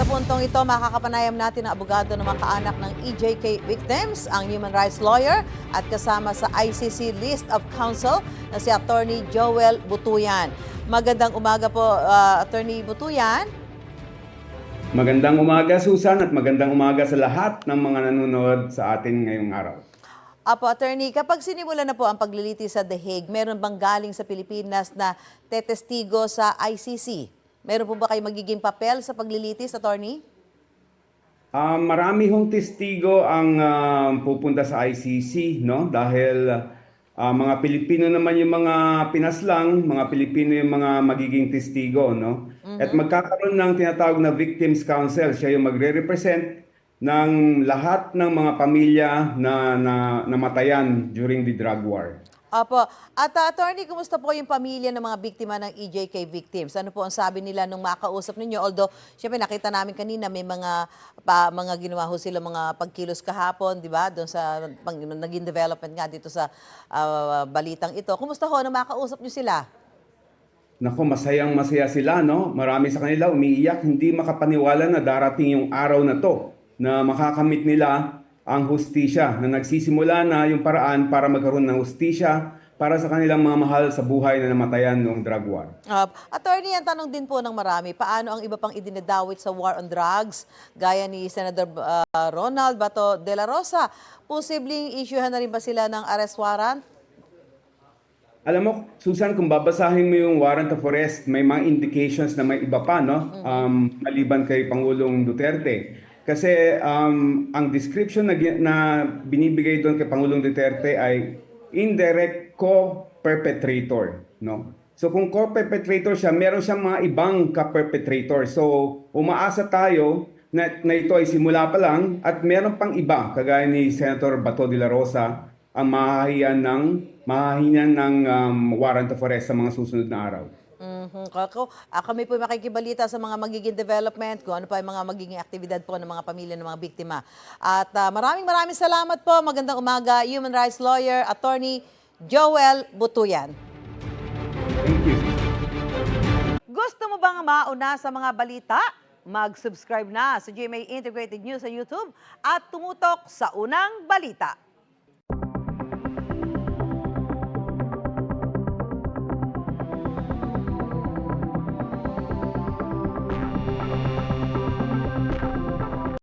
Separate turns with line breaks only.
Sa puntong ito, makakapanayam natin ang abogado ng mga kaanak ng EJK victims, ang human rights lawyer at kasama sa ICC list of counsel na si Attorney Joel Butuyan. Magandang umaga po, Attorney Butuyan.
Magandang umaga, Susan, at magandang umaga sa lahat ng mga nanonood sa atin ngayong araw.
Apo, Attorney, kapag sinimula na po ang paglilitis sa The Hague, meron bang galing sa Pilipinas na tetestigo sa ICC? Meron po ba kayo magiging papel sa paglilitis, Attorney?
Marami hong testigo ang pupunta sa ICC, no? Dahil mga Pilipino naman yung mga pinaslang, mga Pilipino yung mga magiging testigo, no? At magkakaroon ng tinatawag na Victims Council. Siya yung magre-represent ng lahat ng mga pamilya na namatayan during the drug war.
Apo. At Attorney, kumusta po yung pamilya ng mga biktima ng EJK victims? Ano po ang sabi nila nung makausap ninyo? Although, syempre nakita namin kanina may mga ginawa ho sila mga pagkilos kahapon, di ba? Doon sa naging development nga dito sa balitang ito. Kumusta ho nung makausap nyo sila?
Nako, masayang-masaya sila, no? Marami sa kanila umiiyak, hindi makapaniwala na darating yung araw na to na makakamit nila ang hustisya, na nagsisimula na yung paraan para magkaroon ng hustisya para sa kanilang mga mahal sa buhay na namatayan noong drug war.
Attorney, ang tanong din po ng marami, paano ang iba pang idinadawit sa war on drugs, gaya ni Senator Ronald Bato de la Rosa? Posibleng issuehan na rin ba sila ng arrest warrant?
Alam mo, Susan, kung babasahin mo yung warrant of arrest, may mga indications na may iba pa, no? Maliban kay Pangulong Duterte. Kasi ang description na binibigay doon kay Pangulong Duterte ay indirect co-perpetrator, no? So kung co-perpetrator siya, meron siyang mga ibang ka-perpetrator. So umaasa tayo na ito ay simula pa lang at meron pang iba, kagaya ni Senator Bato de la Rosa, ang mahahinan ng warrant of arrest sa mga susunod na araw.
Kami po makikibalita sa mga magiging development, kung ano pa yung mga magiging aktibidad po ng mga pamilya ng mga biktima. At maraming salamat po. Magandang umaga, Human Rights Lawyer, Attorney Joel Butuyan.
Thank you.
Gusto mo bang mauna sa mga balita? Mag-subscribe na sa GMA Integrated News sa YouTube at tumutok sa unang balita.